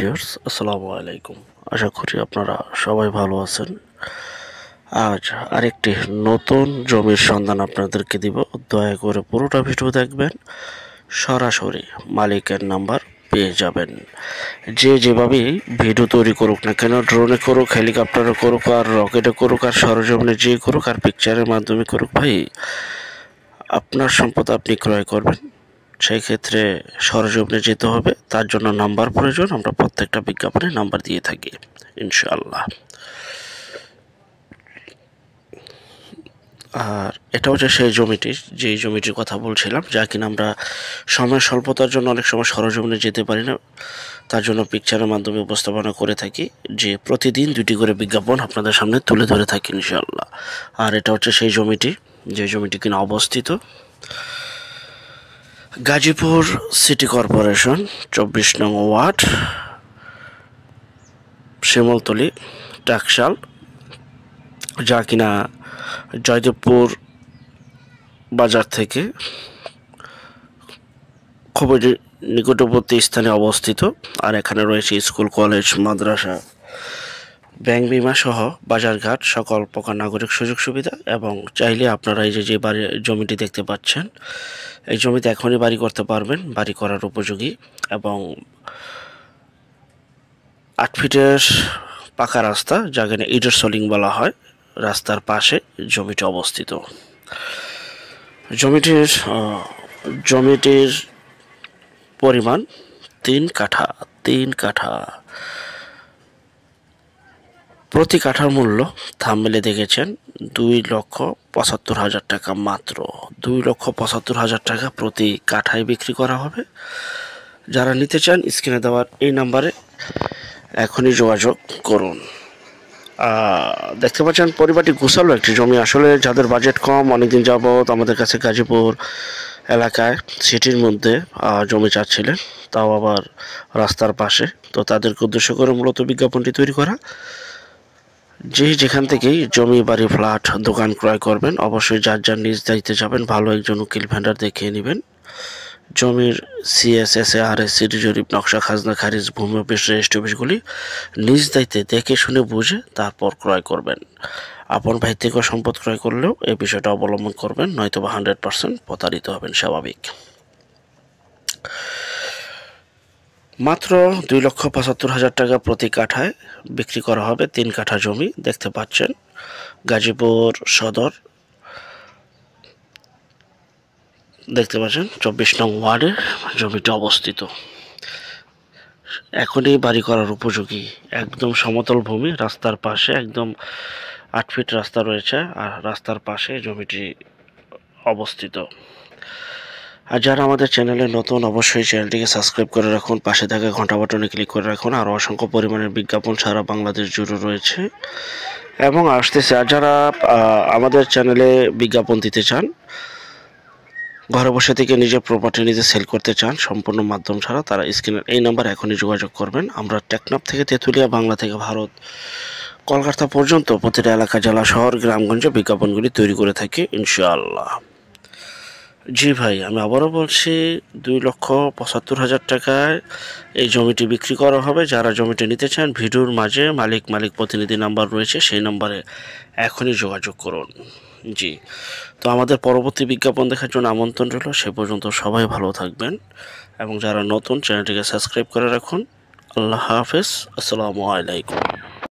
Viewers, আসসালামু আলাইকুম। আশা করি আপনারা সবাই ভালো আছেন। আজ আরেকটি নতুন জমির সন্ধান আপনাদেরকে দিব। দয়া করে পুরোটা ভিডিও দেখবেন, সরাসরি মালিকের নাম্বার পেয়ে যাবেন। যে যেভাবেই ভিডিও তৈরি করুক না কেন, ড্রোনে করুক, হেলিকপ্টারে করুক, আর রকেটে করুক, আর সরজমিনে যে করুক, আর পিকচারের মাধ্যমে করুক, ভাই আপনার সম্পদ আপনি ক্রয় করবেন, সেই ক্ষেত্রে সরজমিনে যেতে হবে। তার জন্য নাম্বার প্রয়োজন। আমরা প্রত্যেকটা বিজ্ঞাপনে নাম্বার দিয়ে থাকি ইনশাআল্লাহ। আর এটা হচ্ছে সেই জমিটির, যেই জমিটির কথা বলছিলাম, যা কিনা আমরা সময় স্বল্পতার জন্য অনেক সময় সরজমিনে যেতে পারি না। তার জন্য পিকচারের মাধ্যমে উপস্থাপনা করে থাকি, যে প্রতিদিন 2টি করে বিজ্ঞাপন আপনাদের সামনে তুলে ধরে থাকি ইনশাআল্লাহ। আর এটা হচ্ছে সেই জমিটি, যে জমিটি কিনা অবস্থিত গাজীপুর সিটি কর্পোরেশন 24 নং ওয়ার্ড, শিমুলতলী, টাকশাল, যা কিনা জয়দেবপুর বাজার থেকে খুবই নিকটবর্তী স্থানে অবস্থিত। আর এখানে রয়েছে স্কুল, কলেজ, মাদ্রাসা, ব্যাংক, বিমা সহ বাজারঘাট, সকল প্রকার নাগরিক সুযোগ সুবিধা। এবং চাইলে আপনারা এই যে বাড়ি জমিটি দেখতে পাচ্ছেন, এই জমিতে এখনই বাড়ি করতে পারবেন, বাড়ি করার উপযোগী। এবং 8 ফিটের পাকা রাস্তা, যাকে ইটের সলিং বলা হয়, রাস্তার পাশে জমিটি অবস্থিত। জমিটির পরিমাণ 3 কাঠা। 3 কাঠা। প্রতি কাঠার মূল্য থাম্বনেলে দেখেছেন 2,75,000 টাকা মাত্র। 2,75,000 টাকা প্রতি কাঠায় বিক্রি করা হবে। যারা নিতে চান স্ক্রিনে দেওয়ার এই নাম্বারে এখনই যোগাযোগ করুন। দেখতে পাচ্ছেন পরিবারটি গোছালো একটি জমি। আসলে যাদের বাজেট কম, অনেকদিন যাবৎ আমাদের কাছে গাজীপুর এলাকায় সিটির মধ্যে জমি চাচ্ছিলেন, তাও আবার রাস্তার পাশে, তো তাদেরকে উদ্দেশ্য করে মূলত বিজ্ঞাপনটি তৈরি করা। যেখান থেকেই জমি, বাড়ি, ফ্ল্যাট, দোকান ক্রয় করবেন, অবশ্যই যার যার নিজ দায়িত্বে যাবেন, ভালো একজন উকিল ভেন্ডার দেখিয়ে নেবেন। জমির CSSA, RSCD জরিপ, নকশা, খাজনা খারিজ, ভূমি অফিস, রেজিস্ট্রি অফিসগুলি নিজ দায়িত্বে দেখে শুনে বুঝে তারপর ক্রয় করবেন। আপন ভাই থেকে সম্পদ ক্রয় করলেও এই বিষয়টা অবলম্বন করবেন, নয়তোবা 100% প্রতারিত হবেন, স্বাভাবিক। মাত্র 2,75,000 টাকা প্রতি কাঠায় বিক্রি করা হবে 3 কাঠা জমি। দেখতে পাচ্ছেন গাজীপুর সদর, দেখতে পাচ্ছেন 24 নং ওয়ার্ডে জমিটি অবস্থিত। এখনই বাড়ি করার উপযোগী, একদম সমতল ভূমি, রাস্তার পাশে, একদম 8 ফিট রাস্তা রয়েছে, আর রাস্তার পাশে জমিটি অবস্থিত। আর যারা আমাদের চ্যানেলে নতুন, অবশ্যই চ্যানেলটিকে সাবস্ক্রাইব করে রাখুন, পাশে থাকা ঘন্টা বাটনে ক্লিক করে রাখুন। আর অসংখ্য পরিমাণের বিজ্ঞাপন সারা বাংলাদেশ জুড়ে রয়েছে এবং আসতেছে। আর যারা আমাদের চ্যানেলে বিজ্ঞাপন দিতে চান, ঘরে বসে থেকে নিজের প্রপার্টি নিজে সেল করতে চান সম্পূর্ণ মাধ্যম ছাড়া, তারা স্ক্রিনের এই নাম্বার এখনই যোগাযোগ করবেন। আমরা টেকনাফ থেকে তেঁতুলিয়া, বাংলা থেকে ভারত, কলকাতা পর্যন্ত প্রতিটা এলাকা, জেলা, শহর, গ্রামগঞ্জে বিজ্ঞাপনগুলি তৈরি করে থাকি ইনশাআল্লাহ। জি ভাই, আমি আবারও বলছি, 2,75,000 টাকায় এই জমিটি বিক্রি করা হবে। যারা জমিটি নিতে চান, ভিডিওর মাঝে মালিক প্রতিনিধি নাম্বার রয়েছে, সেই নাম্বারে এখনই যোগাযোগ করুন। জি, তো আমাদের পরবর্তী বিজ্ঞাপন দেখার জন্য আমন্ত্রণ রইল। সে পর্যন্ত সবাই ভালো থাকবেন এবং যারা নতুন, চ্যানেলটিকে সাবস্ক্রাইব করে রাখুন। আল্লাহ হাফেজ, আসসালামু আলাইকুম।